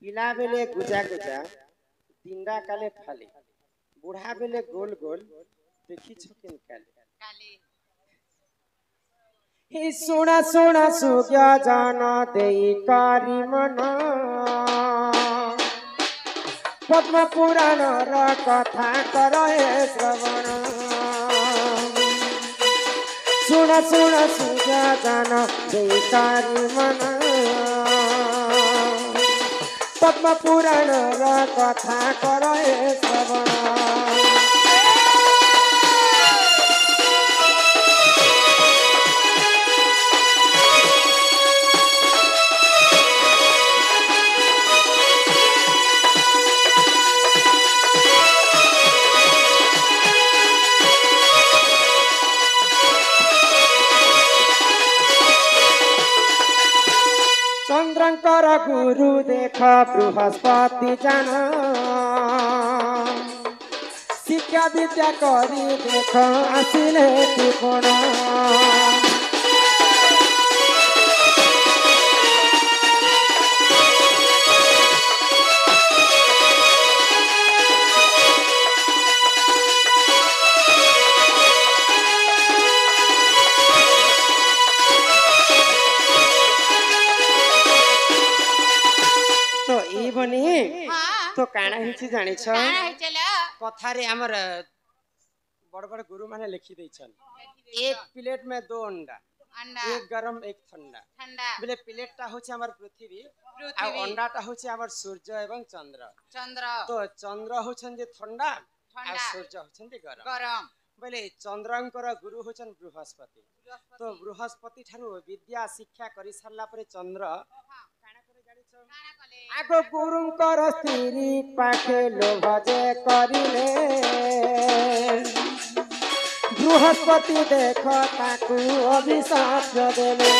पिला बेले गुजा गुजा दिंडा काले फाले बुढ़ा बेले गोल गोल देखी छकिन काले हे सोना सोना सुग्या जाना देई कारी मना पद्म पुराण र कथा करे श्रवण सुना सुना सुग्या जाना देई कारी मना पद्म पुराण र कथा करे श्रवण चंद्रंकर गुरु देख बृहस्पति जान शिक्षा विद्या करी देख आसिले त्रिकोण तो काना हिची जानी छ कथारे हमर बड़ बड़ गुरु माने लिखि दै छन एक प्लेट में 2 अंडा एक गरम एक ठंडा बोले प्लेटटा होचे हमर पृथ्वी आ अंडाटा होचे हमर सूर्य एवं चंद्र तो चंद्र होछन जे ठंडा आ सूर्य होछन जे गरम बोले चंद्रंकर गुरु होछन बृहस्पति तो बृहस्पति ठारू विद्या शिक्षा करि सरला परे चंद्र आगो गुरुंकर स्त्री पाखे लोभ जे करिले बृहस्पति देख ताकू अभिशाप देले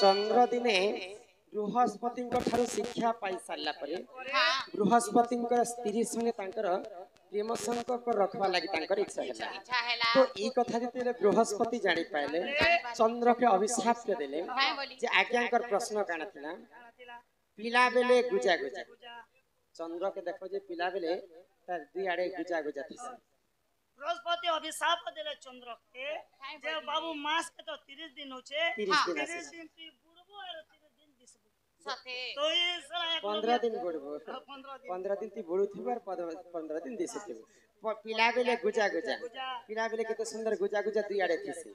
चंद्र दिने बृहस्पति शिक्षा पाई सारा पर बृहस्पति स्त्री संगे प्रेम संपर्क रखवा लगी इच्छा है तो ये कथा जो बृहस्पति जानी पाइले चंद्र के अभिशाप के देले जे आज्ञा प्रश्न काना थिला पिला बेले गुजा गुजा चंद्र के देखो जे पिला बेले तार दुई आड़े गुजा गुजा थी बृहस्पति अभिशाप देले चंद्र के जे बाबू मास के तो 30 दिन होचे 30 दिन तू बुड़बो और 30 दिन दिसबो साथे तो ये साला 15 दिन बुड़बो 15 दिन ती बुड़ू थिबार 15 दिन दिसथिबो पिला बेले गुजा गुजा पिला बेले केते सुंदर गुजा गुजा दुई आड़े थिसी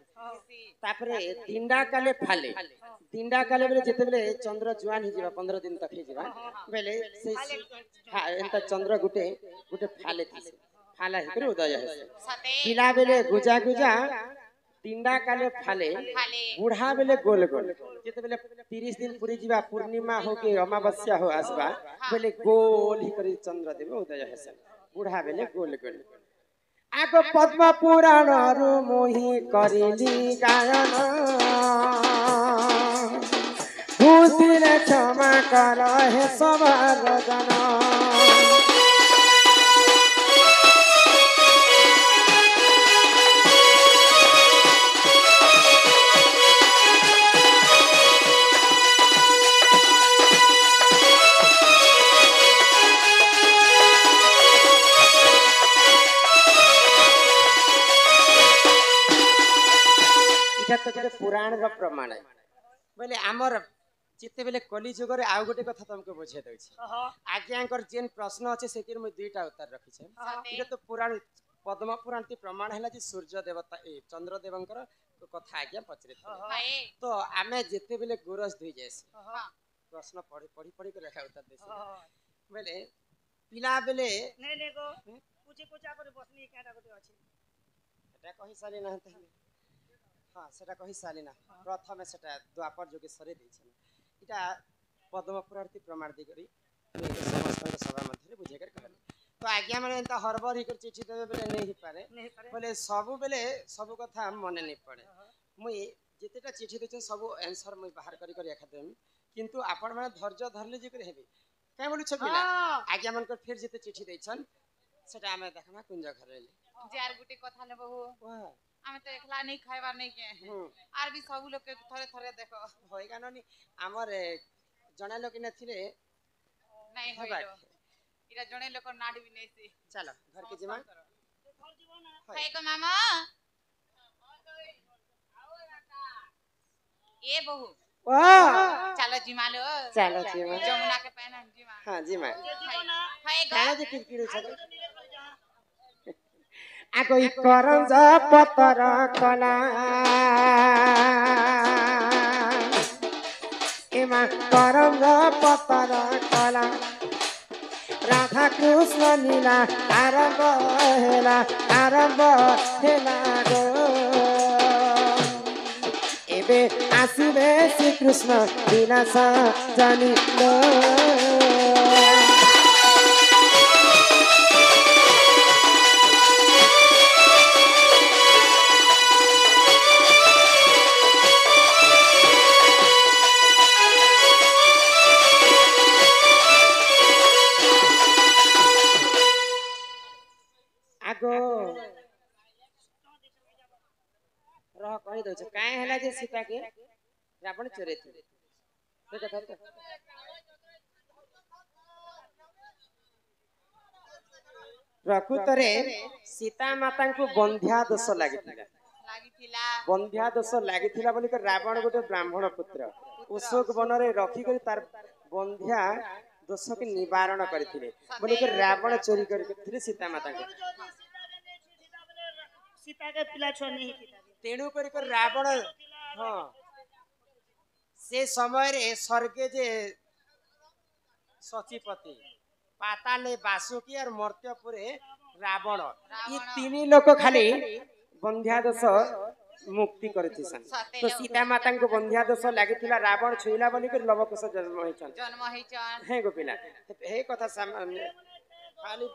तापरे दिंडा काले फाले दिंडा काले बेले जेते बेले चंद्र जुआन हि जिबा 15 दिन तक हि जिबा बेले से एंता चंद्र गुटे गुटे फाले थिसी फाला हिकर उदय है पिला बेले गुजा गुजा तिंडा काले फाले बुढ़ा बेले गोल गोल जेते बेले 30 दिन पूरी जीवा पूर्णिमा हो के अमावस्या हो आसबा बेले गोल हिकर चंद्र देव उदय है बुढ़ा बेले गोल गोल आगो पद्म पुराण रु मोहि करिली गायन भूतिले क्षमा कर हे सवार जना तो पुराण रो प्रमाण है बोले आमर जिते बेले कली जुग रे आउ गोटे कथा तुमको बुझे दउ छी आज्ञाकर जेन प्रश्न अछि सेतिर में दुईटा उत्तर रखि छै इटा तो पुराण पद्म पुराण ती प्रमाण हैला जे सूर्य देवता ए चंद्र देवंकर कथा आज्ञा पचरे तो आमे जिते बेले गोरस धुई जायस प्रश्न पढ़ी पढ़ी पढ़ी के रखा उत्तर देसी बोले पिला बेले नै गो पूछा करे बसनी काटा गोटे अछि एटा कहि साली ना हाँ सेटा कहि साली ना प्रथम सेटा द्वापर जोगेश्वरी दैछन इटा पद्म पुराण ती प्रमाण दे करी समस्त सभा मध्ये बुझे कर कहले तो आज्ञा माने त हरबर हिकर चिठी देबे बेले नहीं पारे बोले सब बेले सब कथा मने नहीं पड़े मुई जेतेटा चिठी देछन सब आंसर मुई बाहर करी करी एखा देम किंतु आपण माने धैर्य धरले जे करे हेबे काय बोलु छ पिला आज्ञा मन कर फिर जेते चिठी देछन सेटा हमें देखमा कुंज घर ले जार गुटे कथा ले बहु हमें तो एकला नहीं खाइबा नहीं के आर भी सब लोग के थरे थरे देखो होई गाननी हमर जणा लोक नथिले नहीं होइलो इरा जणे लोक नाड भी नहीं से चलो घर के जिमा है को मामा ए बहु चलो जिमा लो चलो जिमा जमुना के पहना जिमा हां जिमा है गाना जे किरकिरु छ आ कोई करंज पतर कला एमा करंज पतर कला राधा कृष्ण लीला आरंभ हेला गो एबे आसिबे श्री कृष्ण लीला जानी लो रह कहि दो काहे हला जे सीता के रावण चोरे थे से कथा तो प्रकृतरे सीता माता को बंध्या दोष लागिथिला बंध्या दोष लागिथिला बोली कर रावण गोटे ब्राह्मण पुत्र अशोक वन रे रखी कर तार बंध्या दोष के निवारण करथिले बोली कर रावण चोरी करथिले सीता माता को सीता के पिला छोड़ नहीं तेणु कर रावण हाँ से समय रे स्वर्गे जे सचिपति पाताले वासुकी और मर्त्यपुरे रावण ये तीन लोक खाली बंध्या दोष मुक्ति करथिसन तो सीता माता को बंध्या दोष लागिथिला रावण छुइला बोली कर लवकुश जन्म होइछन हे गोपिला हे कथा खाली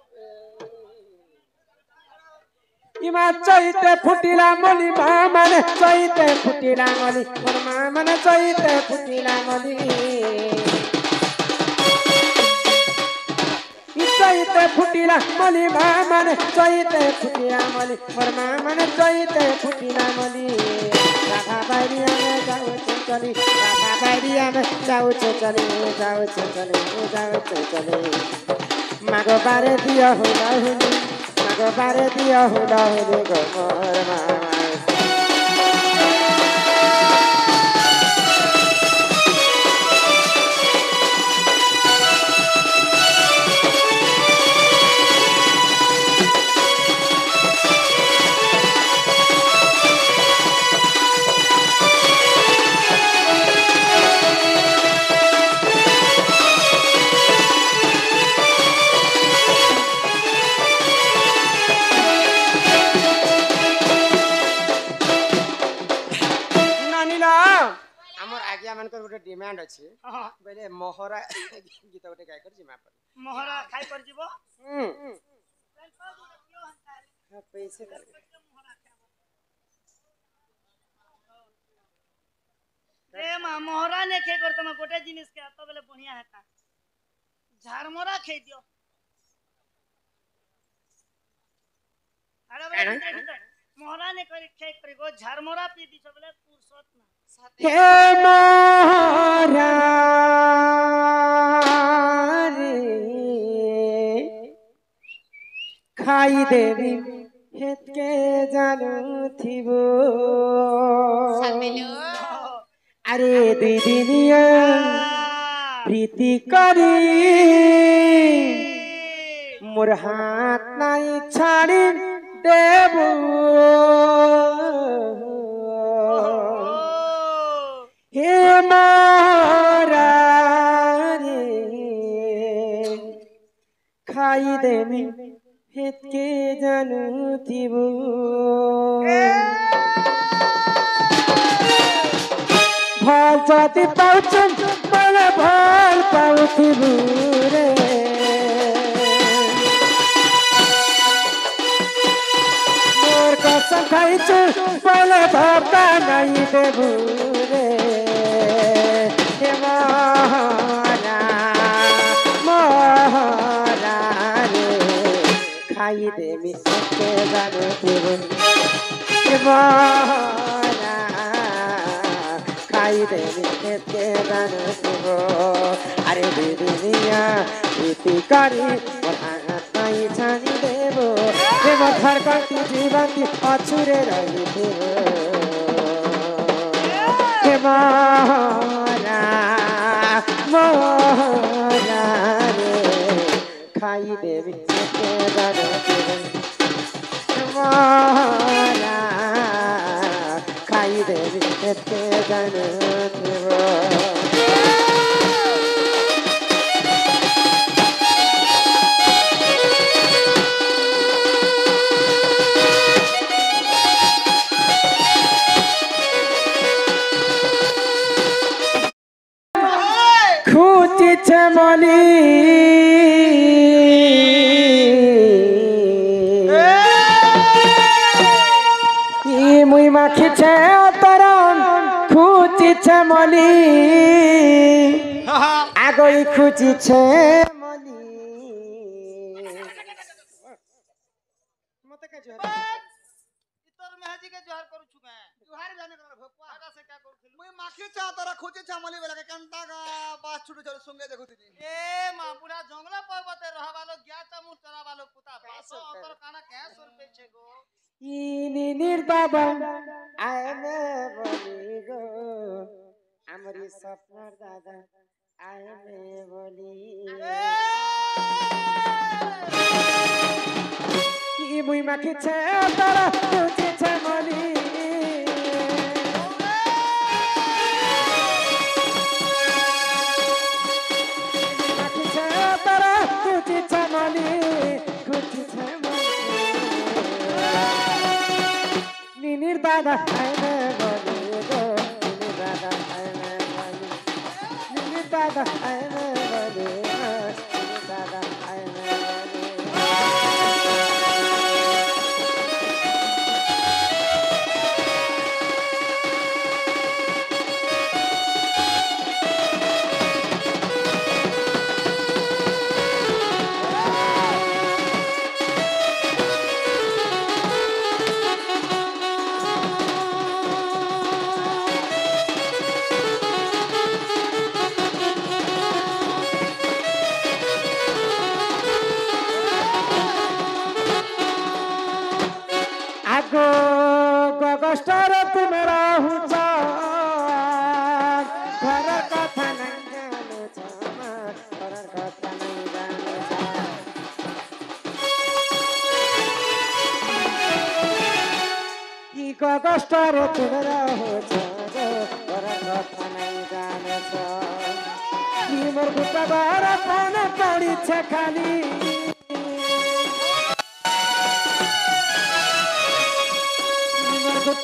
इमा चैते फुटिला मली मामन चैते फुटिला मली मामन चैते फुटिला मली चैते फुटिला मली मामन चैते फुटिला मली मामन चैते फुटिला मली राधा बारिया में जाऊ चली राधा बारिया में जाऊ चली मागो बारे दिया हो मागो बारे दिया हो रे गो मोर मामा डिमांड अछि बेले मोहरा गीत गोटे गाय कर जिमा पर मोहरा खाइ पर जीवो पैसे कर रे मा मोहरा ने खे कर तमा गोटे जिनिस के तो बेले बढ़िया हेता झारमोरा खे दियो अरे मोहरा ने कर खे कर गो झारमोरा पी दी सब बेले फुर्सत ना हे मोहरा खाई देवी हेत के जानू थिबो अरे दीदिया प्रीति करी मोर हाथ नहीं छाड़ी देबो हे मोहरा खाई देवी हेत के जानू थिबो भल जाति पाउछम मला भल पाउथिबो रे मोर कस कसम खाइछु पहले धोका नहीं देबू रे हे मोहरा मोहरा रे खाई देबी के जाने देबू हे मोहरा खाई देबी के जाने देबू अरे दीदिया इति करी नहीं छानी देबो हे मथर काटी जीवती अछुरे रही देबो हे मोहरा मोहरा रे खाई देवी के दादा देबो मोहरा खाई देवी के दादा देबो মলি মুই মাখিছে তরণ খুঁজিছে মলি আগই খুঁজিছে মলি মতে কে জোহার তোর মেহাজি কে জোহার করছু কে জোহার জানে কর ভোপা আটা সে কা করছিল মুই মাখিছে তোরা খুঁজিছে মলি বেলা কেনতা গা বাস ছুটু ছুটু সঙ্গে দেখুতিনি এ মা পুরা জঙ্গল পর্বতে রহাবালো গ্যাটা মু চরাবালো পুতা বাস তোর কানা কে সর পেছে গো ইনি নির্দাবা আয়নে বলি গো আমরি স্বপ্নর দাদা আয়নে বলি ই মুই মাখিছে তারা খুঁজিছে মলি মাখিছে তারা খুঁজিছে মলি খুঁজিছে নিনির দাদা আয়নে বলি গো নিনির দাদা আয়নে বলি নিনির দাদা আয়নে বলি নিনির দাদা আয়নে বলি আগো গগস্টার তুমি রাহুছ ঘর কথা নাই জানুছ ঘর কথা নাই জানুছ ই গগস্টার তুমি রাহুছ ঘর কথা নাই জানুছ ই মোর বুটাবার কোন পড়িছে খালি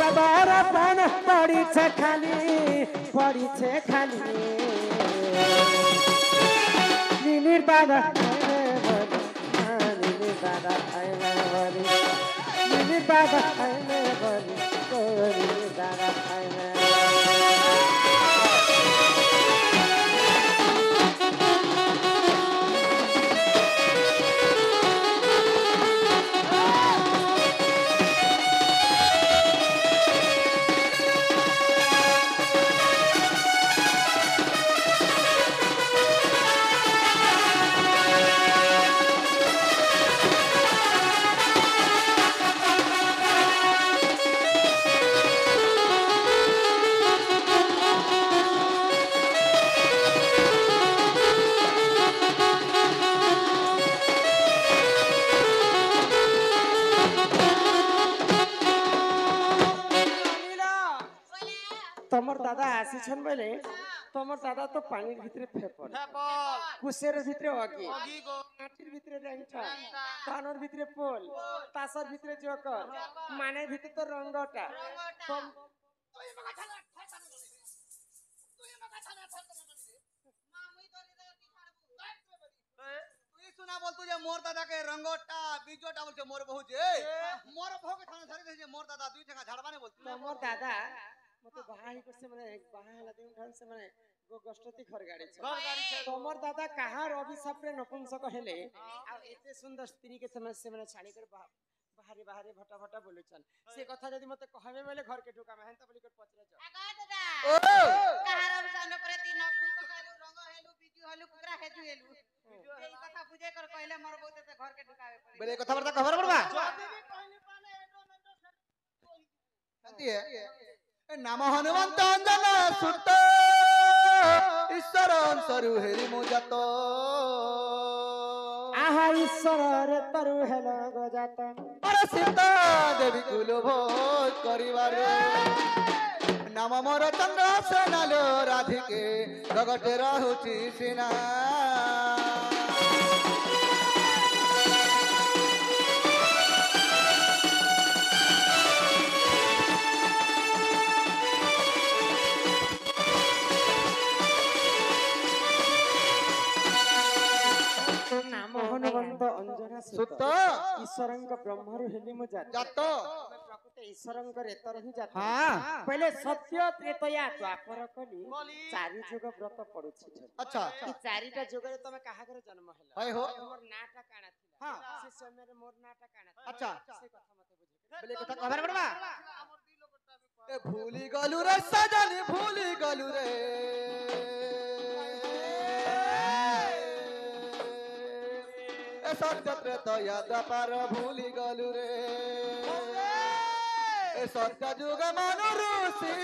বাবার পান পড়িছে খালি নিনির দাদা নিনির দাদা আইনে বলি নিনির দাদা আইনে বলি নিনির দাদা আইনে তোমার দাদা আসিছন বলে তোমার দাদা তো পানির ভিতরে ফেপল কুশের ভিতরে অগি মাটির ভিতরে রেঞ্চা কানর ভিতরে পোল তাসর ভিতরে জকর মানের ভিতরে তো রঙ্গটা सुना बोलतु जे मोर दादा के रंगोटा बीजोटा बोलते मोर बहु जे मोर बहु के थाने धरि जे मोर दादा दुई जगह झाड़वा ने बोलतु तमर दादा मते बाहाई करसे माने बाहाला देउ ठान से माने गो गष्टती घर गाड़ी छ तमर दादा कहां अभिशाप रे नपुंसक हेले आ एते सुंदर स्त्री के समस्या माने छाणी कर बाहरी बाहरी भटा भटा बोलुचन से कथा जदी मते कहबे बोले घर के ढुका में त बोली कर पचरे जा आगा दादा कहार सामने पर तीन फूल सकालू रंग हेलू बिजू हेलू कुकरा हेजू हेलू एई कथा बुझे कर कहले मोर बहुते से घर के ढुकावे पड़े बेले कथा बरता खबर पड़बा शांति है नाम हनुमंत अंजन सुत ईश्वर अंसरु हेरि मोजात आहा ईश्वर रे तरु हेलो गजात अरे सीता देवी कुल भोज करिवारे नाम मोर चंद्र सेनालो राधिके जगते रहुची सिना हनुमंत अंजना सुत ईश्वरंक ब्रह्मरु हेली मु जात जात प्रकृति ईश्वरंक रेतर ही जात हां पहले सत्य त्रेतया द्वापर कली चारि जुग व्रत पड़ुछि अच्छा ई चारिटा जुग रे तमे काहा करे जन्म हेला हाय हो मोर नाटा काना थिला हां से समय रे मोर नाटा काना थिला अच्छा से कथा मते बुझे बोले कथा खबर पड़बा ए भूली गलु रे सजनी भूली गलु रे ए सत्य त्रेतया द्वापर भूली गलु रे ए सत्य जुग मनु ऋषि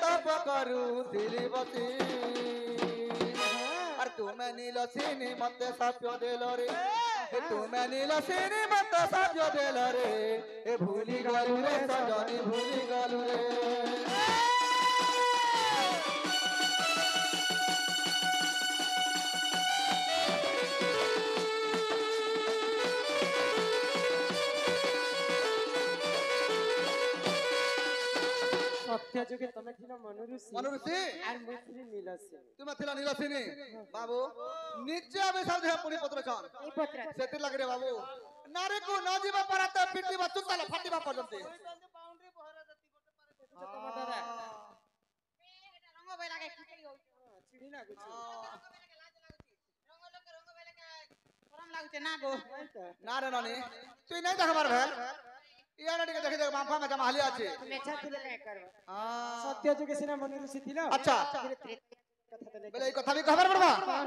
तप करू दिली बसी और तुमे नीलसिनी मते साप्य देल रे तुमे नीलसिनी मते साप्य देल रे ए भूली गलु रे सजनी भूली गलु रे सत्य जुगे तमे थिला मनु ऋषि आर मु थिली नीलसिनी तुमे थिला नीलसिनी बाबू निजे अबे सब देह पुनी पत्र छन ए पत्र सेति लाग रे बाबू नारे को न जीवा परत पिटी बा चुताला फाटीबा पर्यंत बाउंड्री बहरा जति गोटे तम दादा एटा रंग बेला के खिचई हो चिड़ी लागु छी रंग लोग रंग बेला के गरम लागुते ना गो ना रे ननी तू नहीं देखबार भेल इया नटी के देखे देख बांफा में जमा हाली आछे मेछा थिले काय करबा हां सत्य जुगे सिना मनु ऋषि थिला अच्छा कथा तले बेले ई कथा भी खबर पड़बा हां